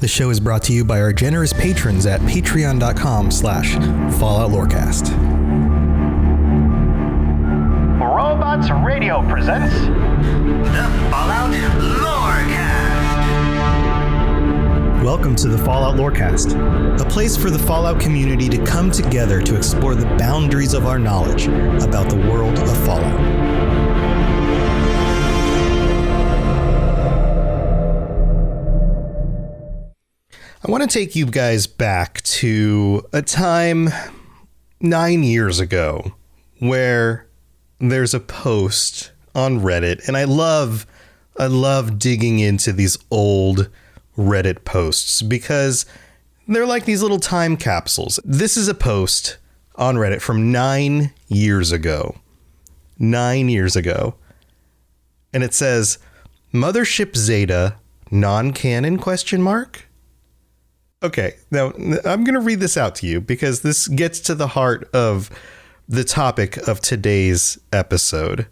The show is brought to you by our generous patrons at patreon.com/Fallout Lorecast. Robots Radio presents the Fallout Lorecast. Welcome to the Fallout Lorecast, a place for the Fallout community to come together to explore the boundaries of our knowledge about the world of Fallout. I want to take you guys back to a time 9 years ago where there's a post on Reddit, and I love digging into these old Reddit posts because they're like these little time capsules. This is a post on Reddit from 9 years ago. 9 years ago. And it says, Mothership Zeta non-canon ? Okay, now I'm going to read this out to you because this gets to the heart of the topic of today's episode.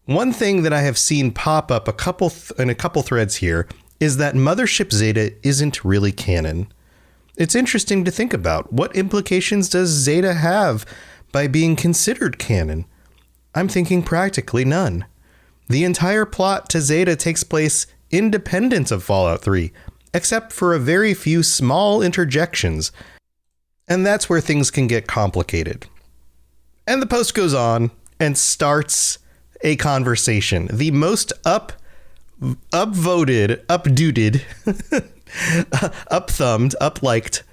One thing that I have seen pop up in a couple threads here is that Mothership Zeta isn't really canon. It's interesting to think about. What implications does Zeta have by being considered canon? I'm thinking practically none. The entire plot to Zeta takes place independent of Fallout 3. Except for a very few small interjections. And that's where things can get complicated. And the post goes on and starts a conversation. The most upvoted, upduted, up-thumbed, up-liked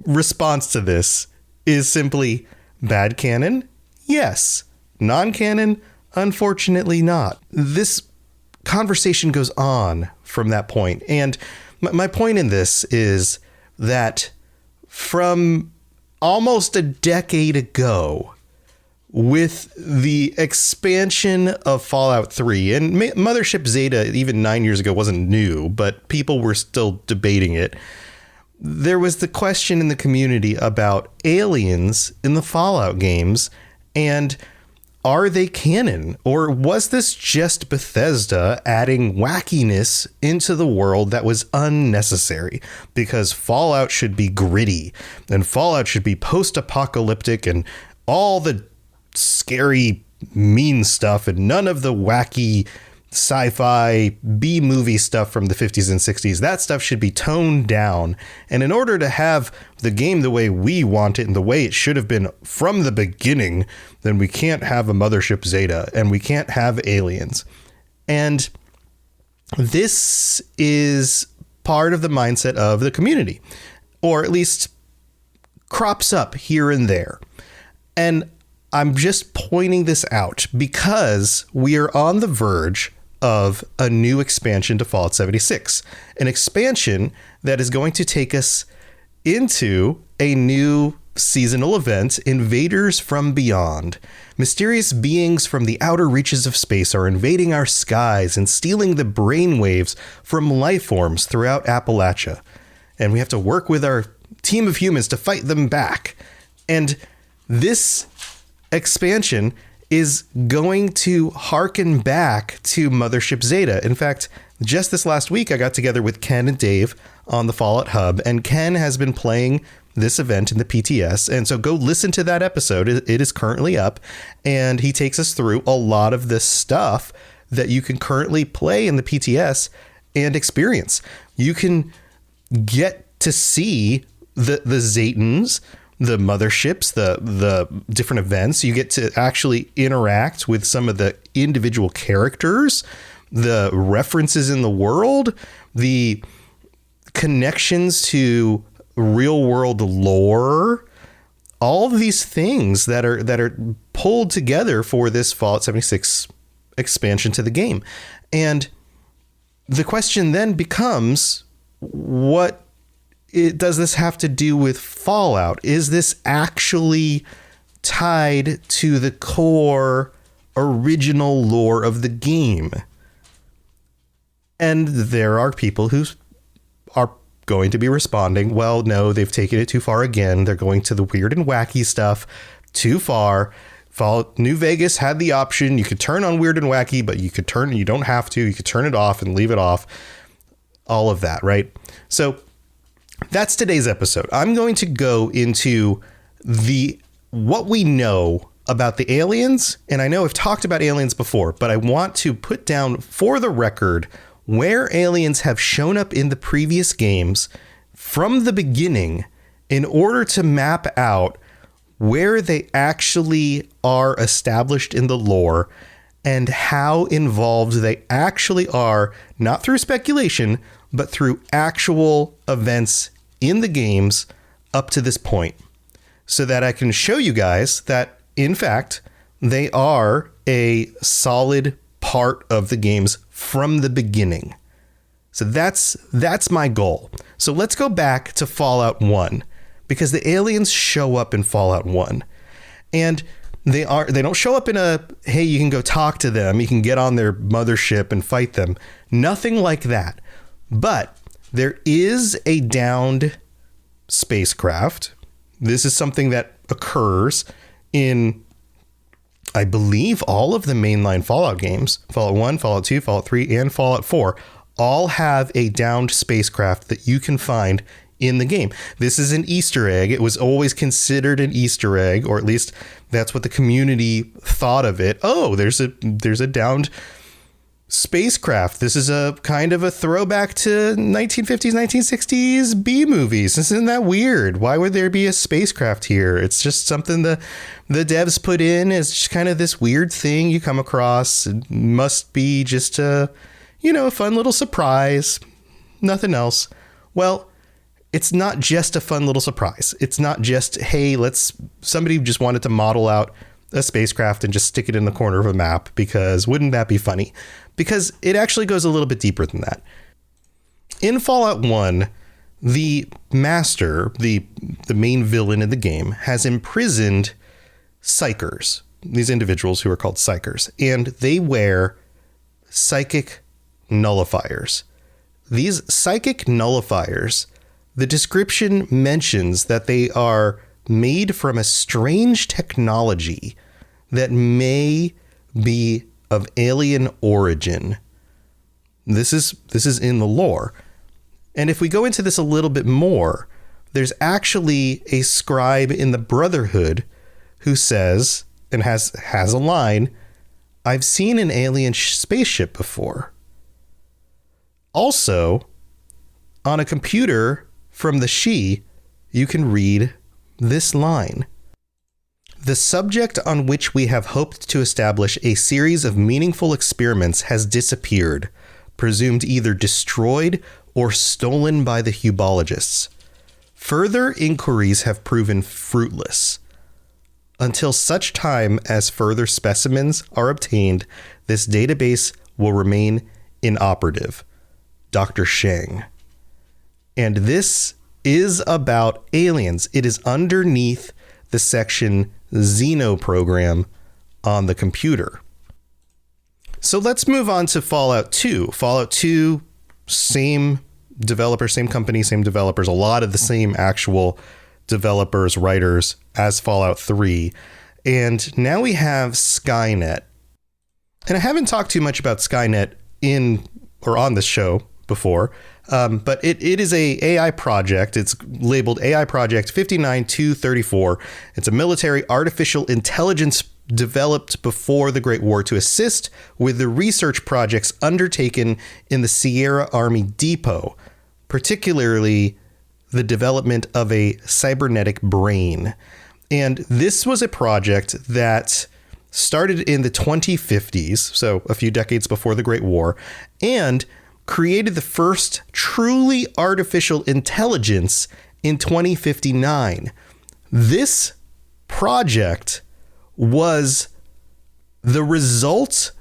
response to this is simply, bad canon? Yes. Non-canon? Unfortunately not. This conversation goes on from that point. And my point in this is that from almost a decade ago, with the expansion of Fallout 3, and Mothership Zeta even 9 years ago wasn't new, but people were still debating it. There was the question in the community about aliens in the Fallout games, and are they canon, or was this just Bethesda adding wackiness into the world that was unnecessary? Because Fallout should be gritty, and Fallout should be post-apocalyptic, and all the scary, mean stuff, and none of the wacky sci-fi B-movie stuff from the 50s and 60s. That stuff should be toned down. And in order to have the game the way we want it and the way it should have been from the beginning, then we can't have a Mothership Zeta and we can't have aliens. And this is part of the mindset of the community, or at least crops up here and there. And I'm just pointing this out because we are on the verge of a new expansion to Fallout 76, an expansion that is going to take us into a new seasonal event, Invaders from Beyond. Mysterious beings from the outer reaches of space are invading our skies and stealing the brainwaves from life forms throughout Appalachia. And we have to work with our team of humans to fight them back. And this expansion is going to harken back to Mothership Zeta. In fact, just this last week, I got together with Ken and Dave on the Fallout Hub, and Ken has been playing this event in the PTS. And so go listen to that episode. It is currently up, and he takes us through a lot of this stuff that you can currently play in the PTS and experience. You can get to see the Zetans, the motherships, the different events. You get to actually interact with some of the individual characters, the references in the world, the connections to real world lore, all of these things that are pulled together for this Fallout 76 expansion to the game. And the question then becomes, what does this have to do with Fallout? Is this actually tied to the core original lore of the game? And there are people who are going to be responding, well, no, they've taken it too far again. They're going to the weird and wacky stuff too far. Fallout New Vegas had the option. You could turn on weird and wacky, but you don't have to. You could turn it off and leave it off. all of that, right? So that's today's episode. I'm going to go into what we know about the aliens. And I know I've talked about aliens before, but I want to put down for the record where aliens have shown up in the previous games from the beginning in order to map out where they actually are established in the lore and how involved they actually are, not through speculation, but through actual events in the games up to this point, so that I can show you guys that, in fact, they are a solid part of the games from the beginning. So that's my goal. So let's go back to Fallout 1, because the aliens show up in Fallout 1. And they don't show up in a, hey, you can go talk to them, you can get on their mothership and fight them. Nothing like that. But there is a downed spacecraft. This is something that occurs in, I believe, all of the mainline Fallout games. Fallout 1, Fallout 2, Fallout 3, and Fallout 4 all have a downed spacecraft that you can find in the game. This is an Easter egg. It was always considered an Easter egg, or at least that's what the community thought of it. Oh, there's a downed spacecraft. This is a kind of a throwback to 1950s, 1960s B movies. Isn't that weird? Why would there be a spacecraft here? It's just something the devs put in as just kind of this weird thing you come across. It must be just a fun little surprise. Nothing else. Well, it's not just a fun little surprise. It's not just, hey, somebody just wanted to model out a spacecraft and just stick it in the corner of a map, because wouldn't that be funny? Because it actually goes a little bit deeper than that. In Fallout 1, the master, the main villain in the game, has imprisoned psychers, these individuals who are called psychers, and they wear psychic nullifiers. These psychic nullifiers, the description mentions that they are made from a strange technology that may be of alien origin. This is in the lore. And if we go into this a little bit more, there's actually a scribe in the Brotherhood who says, and has a line, "I've seen an alien spaceship before." Also, on a computer from the She, you can read this line: "The subject on which we have hoped to establish a series of meaningful experiments has disappeared, presumed either destroyed or stolen by the hubologists. Further inquiries have proven fruitless. Until such time as further specimens are obtained, this database will remain inoperative. Dr. Sheng." And this is about aliens. It is underneath the section Xeno program on the computer. So let's move on to Fallout 2. Fallout 2, same developer, same company, same developers, a lot of the same actual developers, writers as Fallout 3. And now we have Skynet. And I haven't talked too much about Skynet on this show before, but it is a AI project. It's labeled AI Project 59234. It's a military artificial intelligence developed before the Great War to assist with the research projects undertaken in the Sierra Army Depot, particularly the development of a cybernetic brain. And this was a project that started in the 2050s, so a few decades before the Great War, and created the first truly artificial intelligence in 2059. This project was the result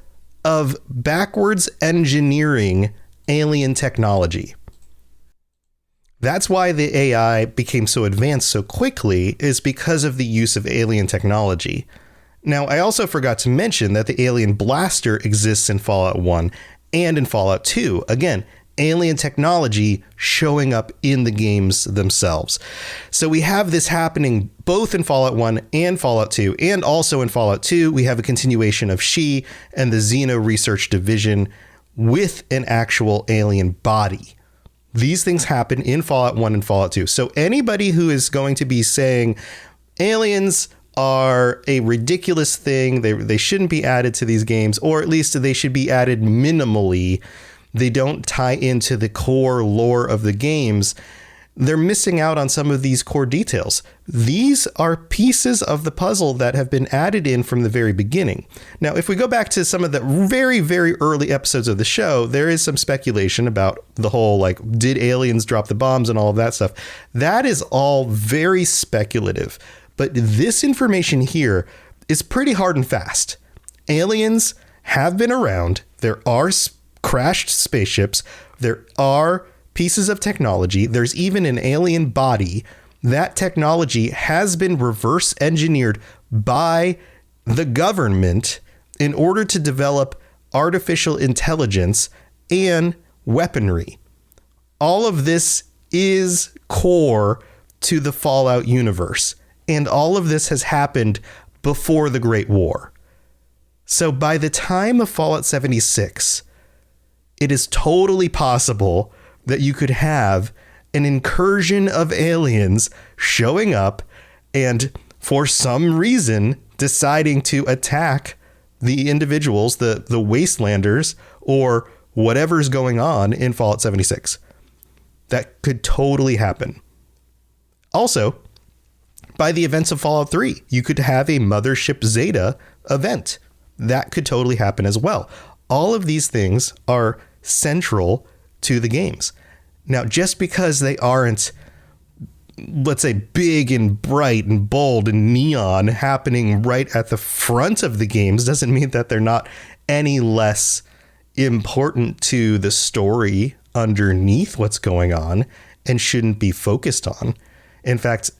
of backwards engineering alien technology. That's why the AI became so advanced so quickly, is because of the use of alien technology. Now, I also forgot to mention that the alien blaster exists in Fallout 1 and in Fallout 2. Again, alien technology showing up in the games themselves. So we have this happening both in Fallout 1 and Fallout 2, and also in Fallout 2, we have a continuation of She and the Xeno Research Division with an actual alien body. These things happen in Fallout 1 and Fallout 2. So anybody who is going to be saying aliens are a ridiculous thing, they shouldn't be added to these games, or at least they should be added minimally, they don't tie into the core lore of the games, they're missing out on some of these core details. These are pieces of the puzzle that have been added in from the very beginning. Now, if we go back to some of the very, very early episodes of the show, there is some speculation about the whole, like, did aliens drop the bombs and all of that stuff. That is all very speculative. But this information here is pretty hard and fast. Aliens have been around. There are crashed spaceships. There are pieces of technology. There's even an alien body. That technology has been reverse engineered by the government in order to develop artificial intelligence and weaponry. All of this is core to the Fallout universe, and all of this has happened before the Great War. So by the time of Fallout 76, it is totally possible that you could have an incursion of aliens showing up and for some reason deciding to attack the individuals, the wastelanders, or whatever's going on in Fallout 76. That could totally happen. Also, by the events of Fallout 3, you could have a Mothership Zeta event. That could totally happen as well. All of these things are central to the games. Now, just because they aren't, let's say, big and bright and bold and neon happening right at the front of the games doesn't mean that they're not any less important to the story underneath what's going on and shouldn't be focused on. In fact,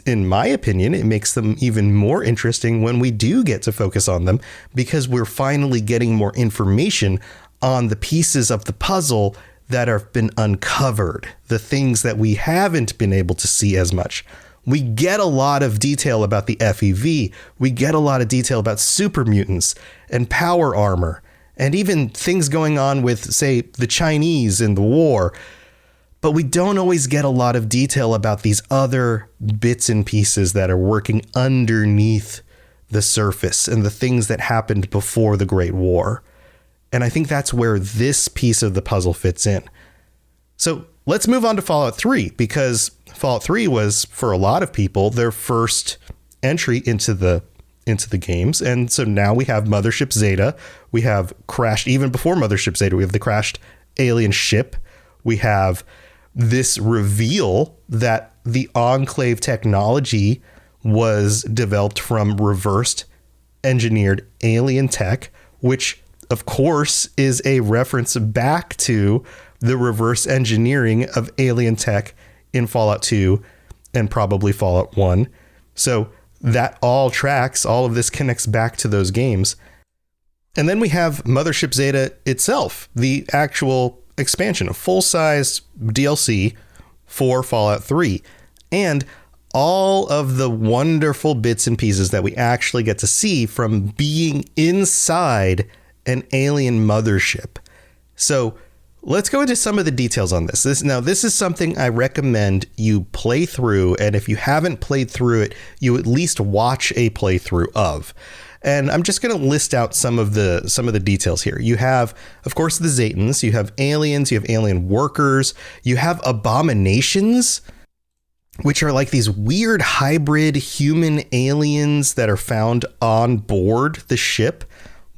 in my opinion, it makes them even more interesting when we do get to focus on them, because we're finally getting more information on the pieces of the puzzle that have been uncovered, the things that we haven't been able to see as much. We get a lot of detail about the FEV. We get a lot of detail about super mutants and power armor, and even things going on with, say, the Chinese in the war. But we don't always get a lot of detail about these other bits and pieces that are working underneath the surface and the things that happened before the Great War. And I think that's where this piece of the puzzle fits in. So let's move on to Fallout 3, because Fallout 3 was, for a lot of people, their first entry into the games. And so now we have Mothership Zeta. We have crashed, even before Mothership Zeta, we have the crashed alien ship. We have this reveal that the Enclave technology was developed from reversed engineered alien tech, which of course is a reference back to the reverse engineering of alien tech in Fallout 2 and probably Fallout 1. So that all tracks, all of this connects back to those games. And then we have Mothership Zeta itself, the actual expansion, a full-size DLC for Fallout 3, and all of the wonderful bits and pieces that we actually get to see from being inside an alien mothership. So let's go into some of the details on this. This is something I recommend you play through, and if you haven't played through it, you at least watch a playthrough of. And I'm just going to list out some of the details here. You have, of course, the Zetans, you have aliens, you have alien workers, you have abominations, which are like these weird hybrid human aliens that are found on board the ship.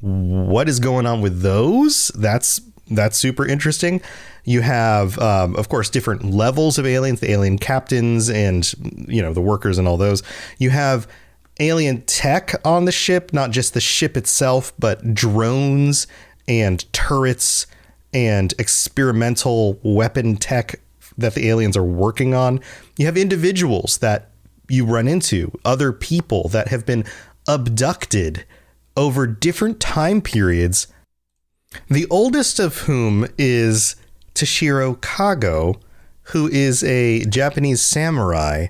What is going on with those? That's super interesting. You have, of course, different levels of aliens, the alien captains and, you know, the workers and all those. You have alien tech on the ship, not just the ship itself, but drones and turrets and experimental weapon tech that the aliens are working on. You have individuals that you run into, other people that have been abducted over different time periods, the oldest of whom is Toshiro Kago, who is a Japanese samurai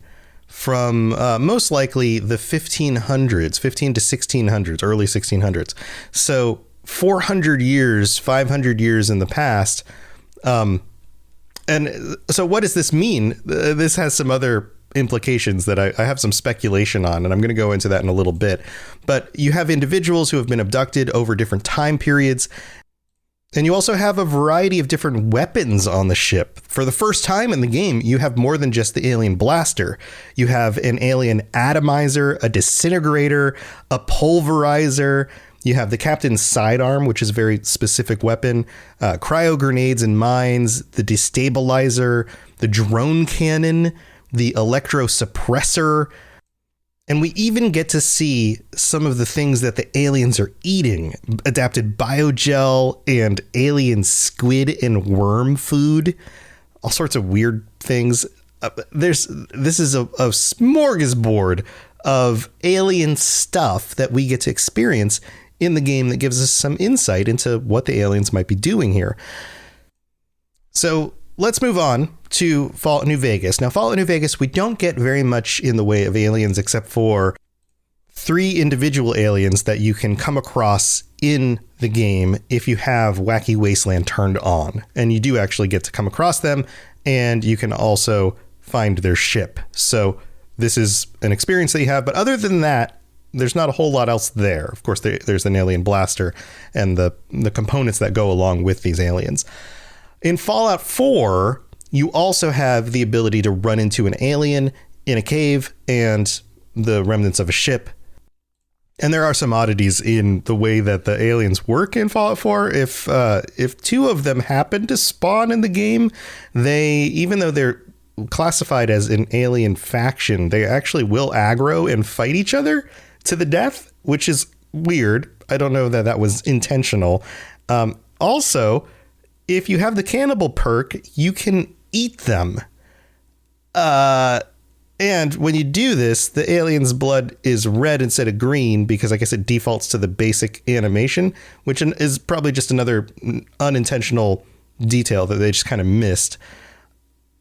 from most likely the 1500s, 15 to 1600s, early 1600s. So 400 years, 500 years in the past, And so what does this mean? This has some other implications that I have some speculation on, and I'm going to go into that in a little bit. But you have individuals who have been abducted over different time periods. And you also have a variety of different weapons on the ship. For the first time in the game, you have more than just the alien blaster. You have an alien atomizer, a disintegrator, a pulverizer. You have the captain's sidearm, which is a very specific weapon, cryo grenades and mines, the destabilizer, the drone cannon, the electro suppressor. And we even get to see some of the things that the aliens are eating. Adapted biogel and alien squid and worm food. All sorts of weird things. This is a smorgasbord of alien stuff that we get to experience in the game that gives us some insight into what the aliens might be doing here. So let's move on to Fallout New Vegas. Now, Fallout New Vegas, we don't get very much in the way of aliens except for 3 individual aliens that you can come across in the game if you have Wacky Wasteland turned on. And you do actually get to come across them, and you can also find their ship. So this is an experience that you have. But other than that, there's not a whole lot else there. Of course, there's an alien blaster and the components that go along with these aliens. In Fallout 4, you also have the ability to run into an alien in a cave and the remnants of a ship. And there are some oddities in the way that the aliens work in Fallout 4. If 2 of them happen to spawn in the game, even though they're classified as an alien faction, they actually will aggro and fight each other to the death, which is weird. I don't know that was intentional. Also, if you have the cannibal perk, you can eat them. And when you do this, the alien's blood is red instead of green because I guess it defaults to the basic animation, which is probably just another unintentional detail that they just kind of missed.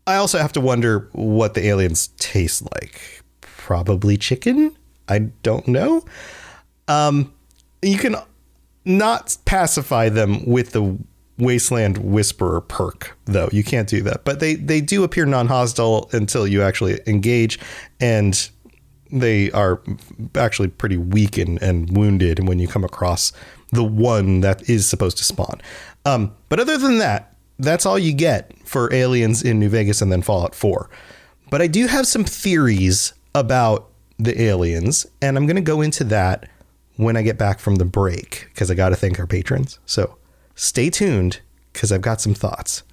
I also have to wonder what the aliens taste like. Probably chicken? I don't know. You can not pacify them with the Wasteland Whisperer perk, though. You can't do that. But they do appear non-hostile until you actually engage, and they are actually pretty weak and wounded when you come across the one that is supposed to spawn. But other than that, that's all you get for aliens in New Vegas and then Fallout 4. But I do have some theories about the aliens, and I'm going to go into that when I get back from the break, because I got to thank our patrons. So stay tuned, because I've got some thoughts.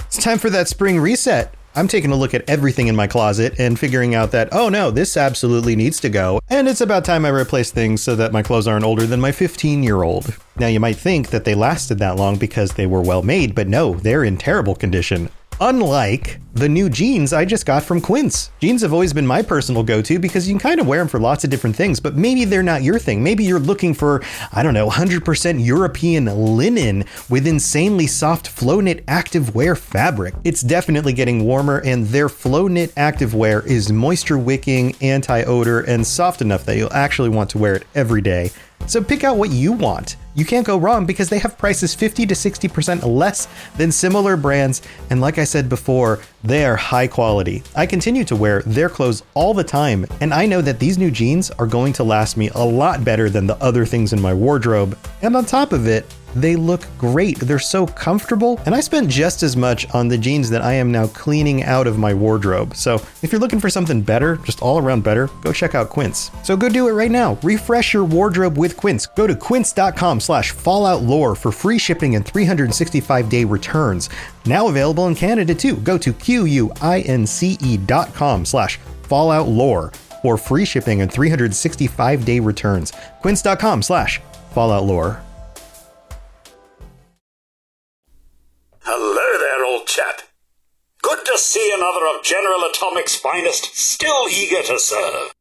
It's time for that spring reset. I'm taking a look at everything in my closet and figuring out that, oh no, this absolutely needs to go. And it's about time I replace things so that my clothes aren't older than my 15-year-old. Now you might think that they lasted that long because they were well made, but no, they're in terrible condition. Unlike the new jeans I just got from Quince. Jeans have always been my personal go-to because you can kind of wear them for lots of different things, but maybe they're not your thing. Maybe you're looking for, 100% European linen with insanely soft flow knit activewear fabric. It's definitely getting warmer, and their flow knit activewear is moisture wicking, anti-odor, and soft enough that you'll actually want to wear it every day. So pick out what you want. You can't go wrong because they have prices 50 to 60% less than similar brands. And like I said before, they are high quality. I continue to wear their clothes all the time, and I know that these new jeans are going to last me a lot better than the other things in my wardrobe. And on top of it, they look great. They're so comfortable, and I spent just as much on the jeans that I am now cleaning out of my wardrobe. So if you're looking for something better, just all around better, go check out Quince. So go do it right now. Refresh your wardrobe with Quince. Go to quince.com/falloutlore for free shipping and 365-day returns. Now available in Canada too. Go to quince.com/falloutlore for free shipping and 365-day returns. Quince.com/falloutlore. Hello there, old chap. Good to see another of General Atomic's finest, still eager to serve.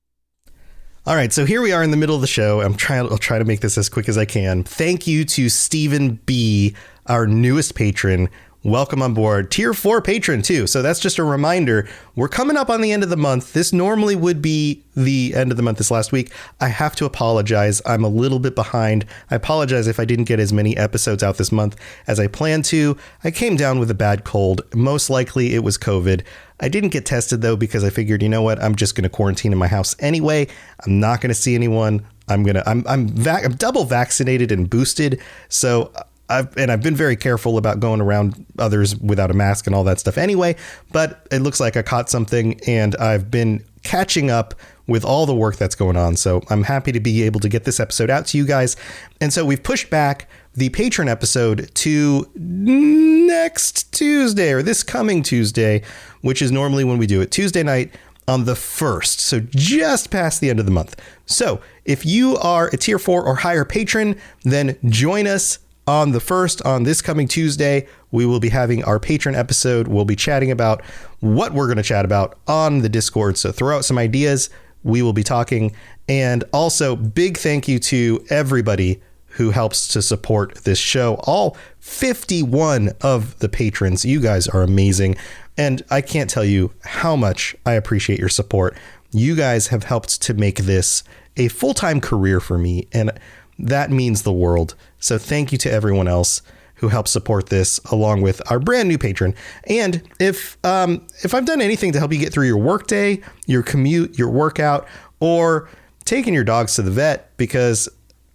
All right, so here we are in the middle of the show. I'll try to make this as quick as I can. Thank you to Stephen B., our newest patron. welcome on board. Tier 4 patron too. So that's just a reminder. We're coming up on the end of the month. This normally would be the end of the month this last week. I have to apologize. I'm a little bit behind. I apologize if I didn't get as many episodes out this month as I planned to. I came down with a bad cold. Most likely it was COVID. I didn't get tested though, because I figured, you know what? I'm just going to quarantine in my house anyway. I'm not going to see anyone. I'm double vaccinated and boosted. So I've been very careful about going around others without a mask and all that stuff anyway, but it looks like I caught something and I've been catching up with all the work that's going on. So I'm happy to be able to get this episode out to you guys. And so we've pushed back the patron episode to next Tuesday, or this coming Tuesday, which is normally when we do it, Tuesday night on the 1st. So just past the end of the month. So if you are a tier 4 or higher patron, then join us on the 1st, on this coming Tuesday. We will be having our patron episode. We'll be chatting about what we're going to chat about on the Discord. So throw out some ideas. We will be talking. And also big thank you to everybody who helps to support this show. All 51 of the patrons. You guys are amazing. And I can't tell you how much I appreciate your support. You guys have helped to make this a full-time career for me. And that means the world. So thank you to everyone else who helps support this, along with our brand new patron. And if I've done anything to help you get through your workday, your commute, your workout, or taking your dogs to the vet, because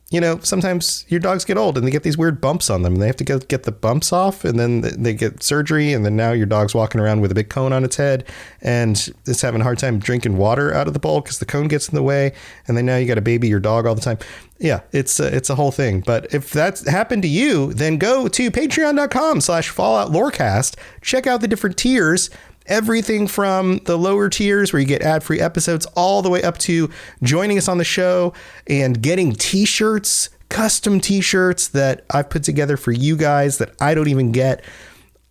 you know, sometimes your dogs get old and they get these weird bumps on them and they have to get the bumps off, and then they get surgery. And then now your dog's walking around with a big cone on its head and it's having a hard time drinking water out of the bowl because the cone gets in the way. And then now you got to baby your dog all the time. Yeah, it's a whole thing. But if that's happened to you, then go to patreon.com/Fallout Lorecast. Check out the different tiers. Everything from the lower tiers where you get ad-free episodes all the way up to joining us on the show and getting t-shirts, custom t-shirts that I've put together for you guys that I don't even get.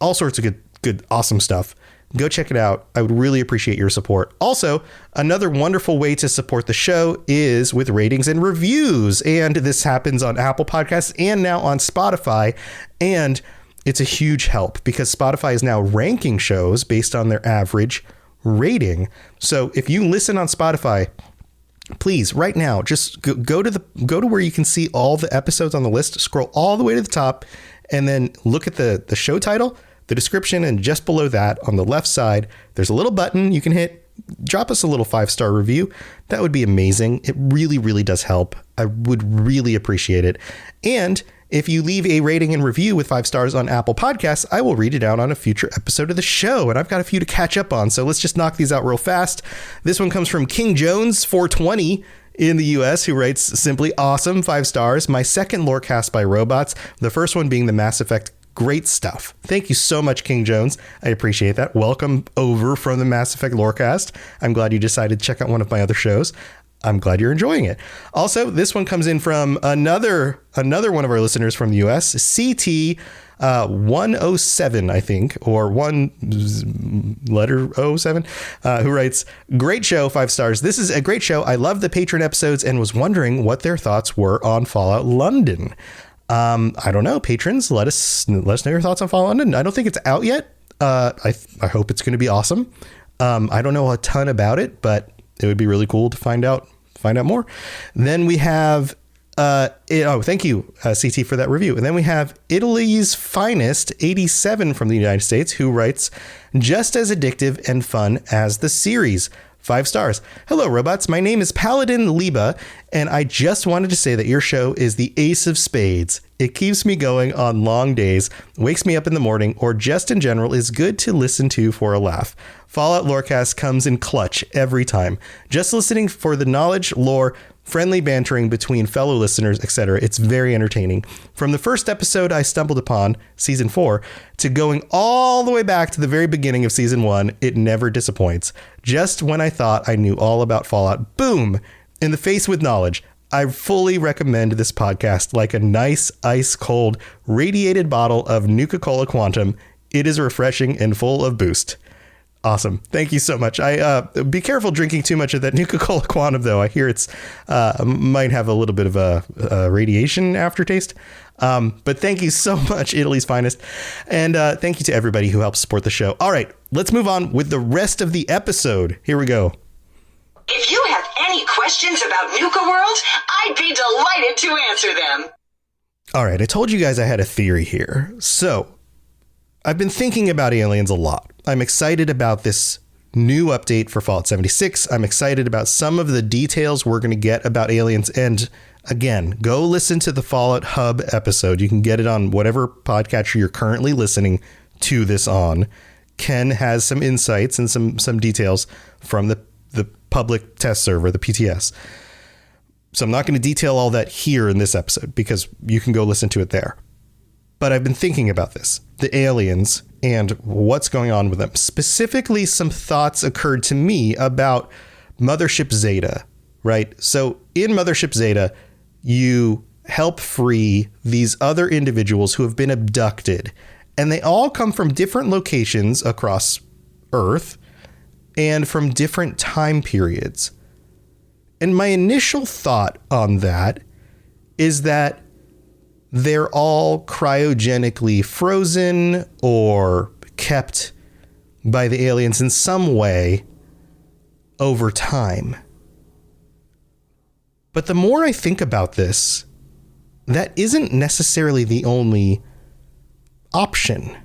All sorts of good, awesome stuff. Go check it out. I would really appreciate your support. Also, another wonderful way to support the show is with ratings and reviews. And this happens on Apple Podcasts and now on Spotify. And it's a huge help because Spotify is now ranking shows based on their average rating. So if you listen on Spotify, please right now, just go to where you can see all the episodes on the list, scroll all the way to the top, and then look at the show title, the description, and just below that on the left side, there's a little button you can hit. Drop us a little 5-star review. That would be amazing. It really, really does help. I would really appreciate it. And if you leave a rating and review with 5 stars on Apple Podcasts, I will read it out on a future episode of the show. And I've got a few to catch up on. So let's just knock these out real fast. This one comes from King Jones 420 in the US, who writes, simply awesome, 5 stars. My second Lorecast by robots. The first one being the Mass Effect. Great stuff. Thank you so much, King Jones. I appreciate that. Welcome over from the Mass Effect Lorecast. I'm glad you decided to check out one of my other shows. I'm glad you're enjoying it. Also, this one comes in from another one of our listeners from the US, CT 107, I think, or one letter 07, who writes, great show, 5 stars. This is a great show. I love the patron episodes and was wondering what their thoughts were on Fallout London. I don't know. Patrons, let us know your thoughts on Fallout London. I don't think it's out yet. I hope it's going to be awesome. I don't know a ton about it, but it would be really cool to find out more. Then we have, thank you, CT, for that review. And then we have Italy's Finest 87 from the United States, who writes, just as addictive and fun as the series. 5 stars. Hello, robots. My name is Paladin Liba, and I just wanted to say that your show is the ace of spades. It keeps me going on long days, wakes me up in the morning, or just in general is good to listen to for a laugh. Fallout Lorecast comes in clutch every time. Just listening for the knowledge, lore, friendly bantering between fellow listeners, etc. It's very entertaining. From the first episode I stumbled upon, season 4, to going all the way back to the very beginning of season 1, it never disappoints. Just when I thought I knew all about Fallout, boom, in the face with knowledge. I fully recommend this podcast like a nice, ice-cold, radiated bottle of Nuka-Cola Quantum. It is refreshing and full of boost. Awesome. Thank you so much. I be careful drinking too much of that Nuka-Cola Quantum, though. I hear it's might have a little bit of a radiation aftertaste. But thank you so much, Italy's finest. And thank you to everybody who helps support the show. All right, let's move on with the rest of the episode. Here we go. If you have any questions about Nuka World, I'd be delighted to answer them. All right, I told you guys I had a theory here. So I've been thinking about aliens a lot. I'm excited about this new update for Fallout 76. I'm excited about some of the details we're going to get about aliens. And again, go listen to the Fallout Hub episode. You can get it on whatever podcatcher you're currently listening to this on. Ken has some insights and some details from the public test server, the PTS. So I'm not going to detail all that here in this episode because you can go listen to it there. But I've been thinking about this, the aliens and what's going on with them. Specifically, some thoughts occurred to me about Mothership Zeta, right? So in Mothership Zeta, you help free these other individuals who have been abducted, and they all come from different locations across Earth and from different time periods. And my initial thought on that is that they're all cryogenically frozen or kept by the aliens in some way over time. But the more I think about this, that isn't necessarily the only option.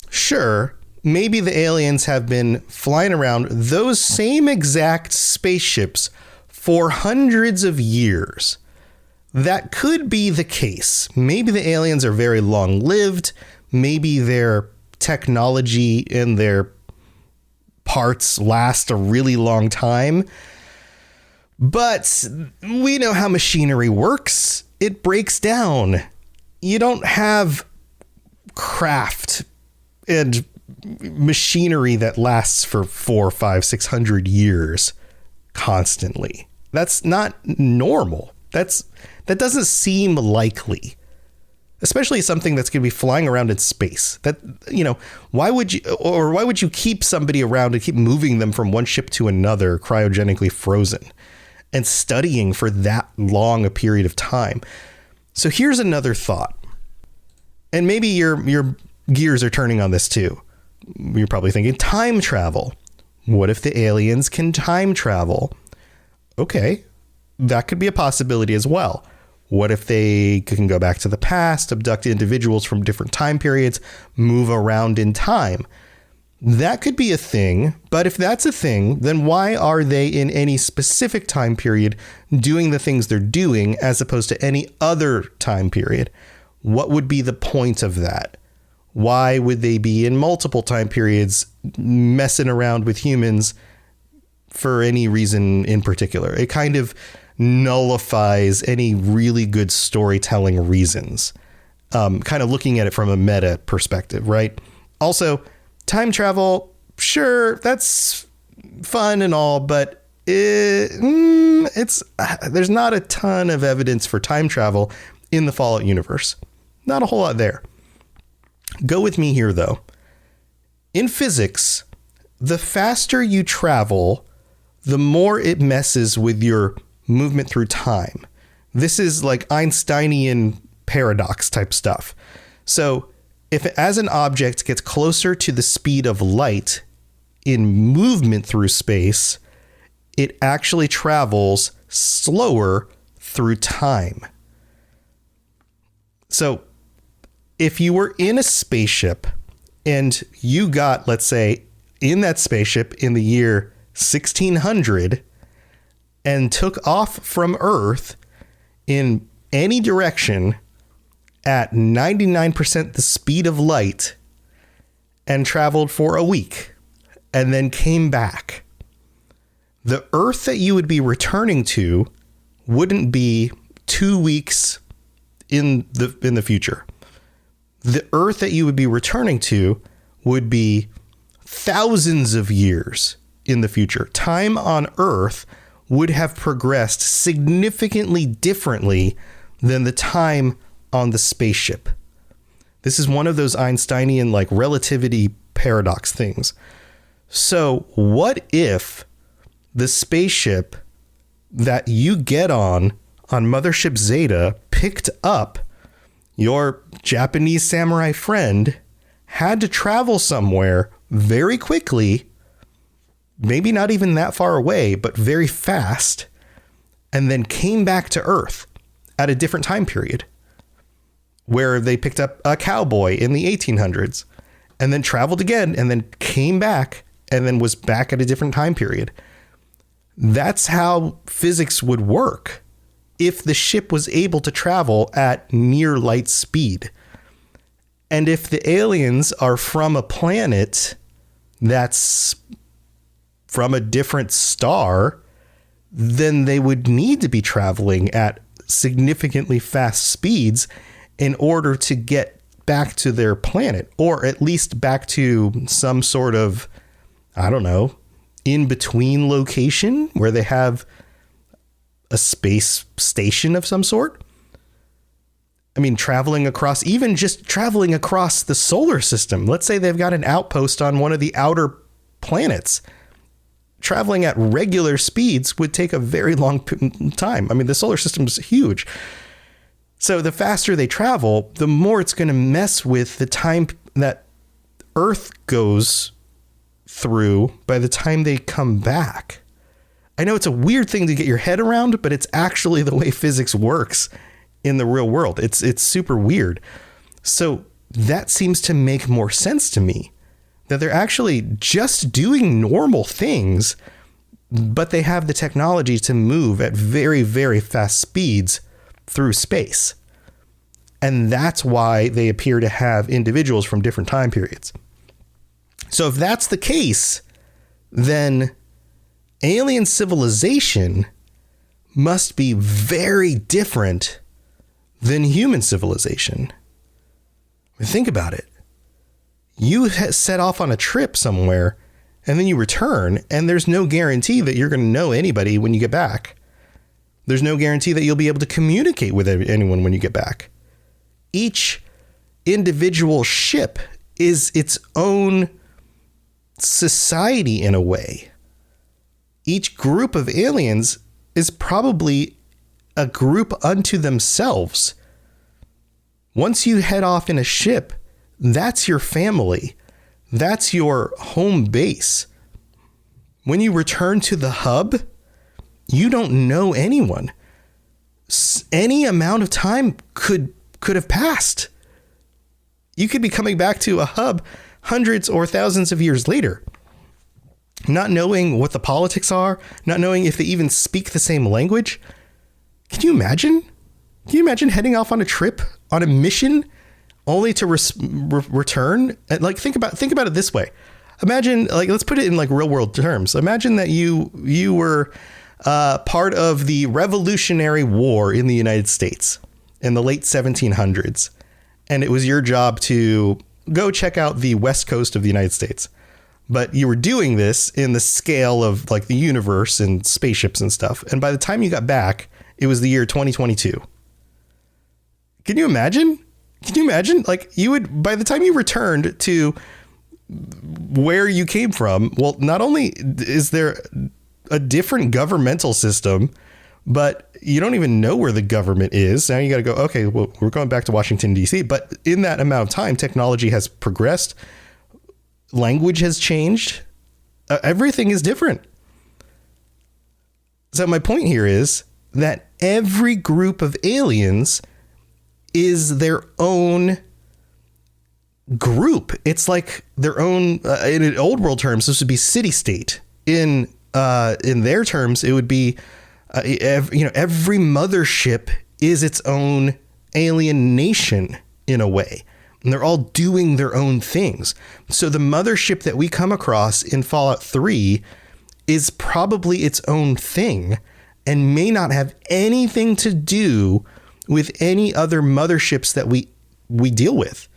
Sure, maybe the aliens have been flying around those same exact spaceships for hundreds of years. That could be the case. Maybe the aliens are very long-lived. Maybe their technology and their parts last a really long time. But we know how machinery works. It breaks down. You don't have craft and machinery that lasts for 400, 500, 600 years constantly. That's not normal. That doesn't seem likely, especially something that's going to be flying around in space. That, why would you keep somebody around and keep moving them from one ship to another cryogenically frozen and studying for that long a period of time? So here's another thought. And maybe your gears are turning on this too. You're probably thinking time travel. What if the aliens can time travel? Okay, that could be a possibility as well. What if they can go back to the past, abduct individuals from different time periods, move around in time? That could be a thing, but if that's a thing, then why are they in any specific time period doing the things they're doing as opposed to any other time period? What would be the point of that? Why would they be in multiple time periods messing around with humans for any reason in particular? It kind of nullifies any really good storytelling reasons. Kind of looking at it from a meta perspective, right? Also, time travel, sure, that's fun and all, but there's not a ton of evidence for time travel in the Fallout universe. Not a whole lot there. Go with me here, though. In physics, the faster you travel, the more it messes with your movement through time. This is like Einsteinian paradox type stuff. So if as an object gets closer to the speed of light in movement through space, it actually travels slower through time. So if you were in a spaceship and you got, let's say, in that spaceship in the year 1600 and took off from Earth in any direction at 99% the speed of light and traveled for a week and then came back, the Earth that you would be returning to wouldn't be 2 weeks in the future. The Earth that you would be returning to would be thousands of years in the future. Time on Earth would have progressed significantly differently than the time on the spaceship. This is one of those Einsteinian like relativity paradox things. So what if the spaceship that you get on Mothership Zeta picked up your Japanese samurai friend, had to travel somewhere very quickly, maybe not even that far away, but very fast, and then came back to Earth at a different time period where they picked up a cowboy in the 1800s and then traveled again and then came back and then was back at a different time period. That's how physics would work if the ship was able to travel at near light speed. And if the aliens are from a planet that's from a different star, then they would need to be traveling at significantly fast speeds in order to get back to their planet, or at least back to some sort of, I don't know, in between location where they have a space station of some sort. I mean, traveling across the solar system. Let's say they've got an outpost on one of the outer planets. Traveling at regular speeds would take a very long time. I mean, the solar system is huge. So the faster they travel, the more it's going to mess with the time that Earth goes through by the time they come back. I know it's a weird thing to get your head around, but it's actually the way physics works in the real world. It's super weird. So that seems to make more sense to me, that they're actually just doing normal things, but they have the technology to move at very, very fast speeds through space. And that's why they appear to have individuals from different time periods. So if that's the case, then alien civilization must be very different than human civilization. Think about it. You set off on a trip somewhere and then you return, and there's no guarantee that you're going to know anybody when you get back. There's no guarantee that you'll be able to communicate with anyone when you get back. Each individual ship is its own society in a way. Each group of aliens is probably a group unto themselves. Once you head off in a ship, that's your family. That's your home base. When you return to the hub, you don't know anyone. Any amount of time could have passed. You could be coming back to a hub hundreds or thousands of years later, not knowing what the politics are, not knowing if they even speak the same language. Can you imagine? Can you imagine heading off on a trip, on a mission, only to return? Like, think about it this way. Imagine, like, let's put it in like real world terms. Imagine that you were part of the Revolutionary War in the United States in the late 1700s, and it was your job to go check out the west coast of the United States. But you were doing this in the scale of like the universe and spaceships and stuff. And by the time you got back, it was the year 2022. Can you imagine? Can you imagine? Like, you would, by the time you returned to where you came from, well, not only is there a different governmental system, but you don't even know where the government is. Now you got to go, okay, well, we're going back to Washington, D.C. But in that amount of time, technology has progressed. Language has changed. Everything is different. So my point here is that every group of aliens is their own group. It's like their own, in old world terms, this would be city state. In their terms, it would be, every mothership is its own alien nation in a way. And they're all doing their own things. So the mothership that we come across in Fallout 3 is probably its own thing and may not have anything to do with any other motherships that we deal with.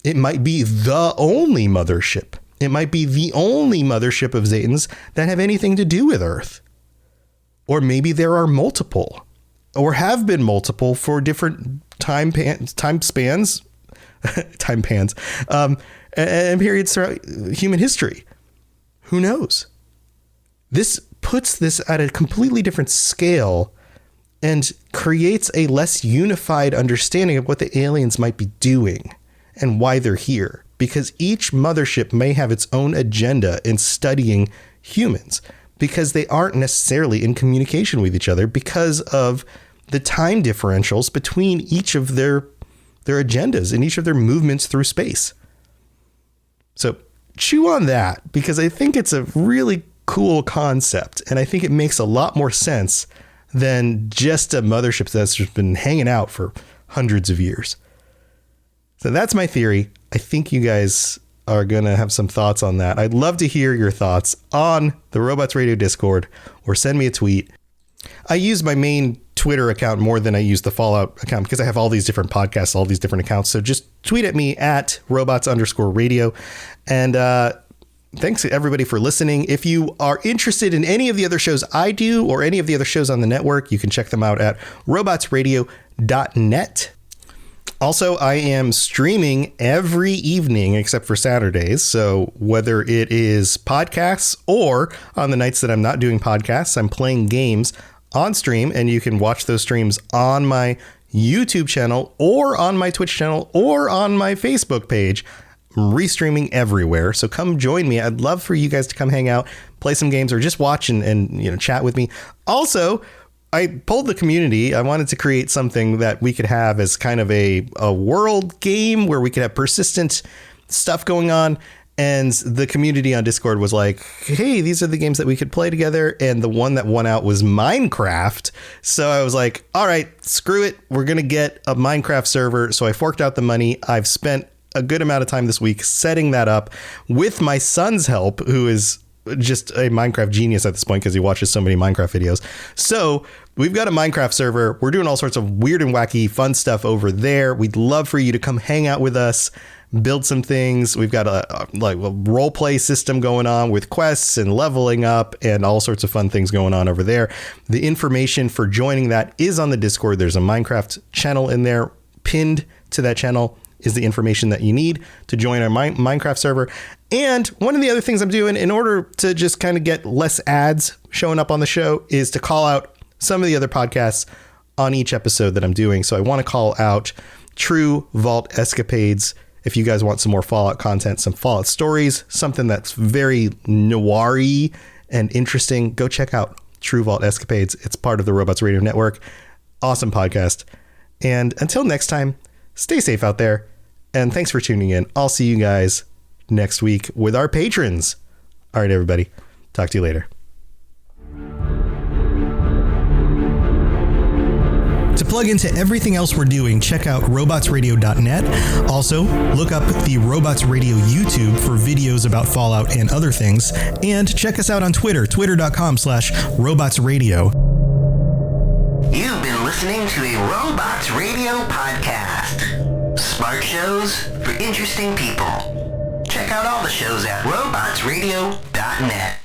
It might be the only mothership. It might be the only mothership of Zetans that have anything to do with Earth. Or maybe there are multiple, or have been multiple for different time spans, and periods throughout human history. Who knows? This puts this at a completely different scale and creates a less unified understanding of what the aliens might be doing and why they're here. Because each mothership may have its own agenda in studying humans, because they aren't necessarily in communication with each other because of the time differentials between each of their agendas and each of their movements through space. So chew on that, because I think it's a really cool concept, and I think it makes a lot more sense than just a mothership that's just been hanging out for hundreds of years. So that's my theory. I think you guys are going to have some thoughts on that. I'd love to hear your thoughts on the Robots Radio Discord, or send me a tweet. I use my main Twitter account more than I use the Fallout account because I have all these different podcasts, all these different accounts. So just tweet at me at robots_radio. And thanks to everybody for listening. If you are interested in any of the other shows I do or any of the other shows on the network, you can check them out at robotsradio.net. Also, I am streaming every evening except for Saturdays. So whether it is podcasts or on the nights that I'm not doing podcasts, I'm playing games on stream, and you can watch those streams on my YouTube channel or on my Twitch channel or on my Facebook page. I'm restreaming everywhere. So come join me. I'd love for you guys to come hang out, play some games, or just watch and chat with me. Also, I polled the community. I wanted to create something that we could have as kind of a world game where we could have persistent stuff going on. And the community on Discord was like, hey, these are the games that we could play together. And the one that won out was Minecraft. So I was like, all right, screw it. We're going to get a Minecraft server. So I forked out the money. I've spent a good amount of time this week setting that up with my son's help, who is just a Minecraft genius at this point because he watches so many Minecraft videos. So we've got a Minecraft server. We're doing all sorts of weird and wacky fun stuff over there. We'd love for you to come hang out with us, build some things. We've got a role play system going on with quests and leveling up and all sorts of fun things going on over there. The information for joining that is on the Discord. There's a Minecraft channel in there. Pinned to that channel is the information that you need to join our Minecraft server. And one of the other things I'm doing in order to just kind of get less ads showing up on the show is to call out some of the other podcasts on each episode that I'm doing. So I want to call out True Vault Escapades. If you guys want some more Fallout content, some Fallout stories, something that's very noir-y and interesting, go check out True Vault Escapades. It's part of the Robots Radio Network. Awesome podcast. And until next time, stay safe out there. And thanks for tuning in. I'll see you guys next week with our patrons. All right, everybody. Talk to you later. To plug into everything else we're doing, check out robotsradio.net. Also, look up the Robots Radio YouTube for videos about Fallout and other things. And check us out on Twitter, twitter.com/robotsradio. You've been listening to a Robots Radio podcast. Smart shows for interesting people. Check out all the shows at robotsradio.net.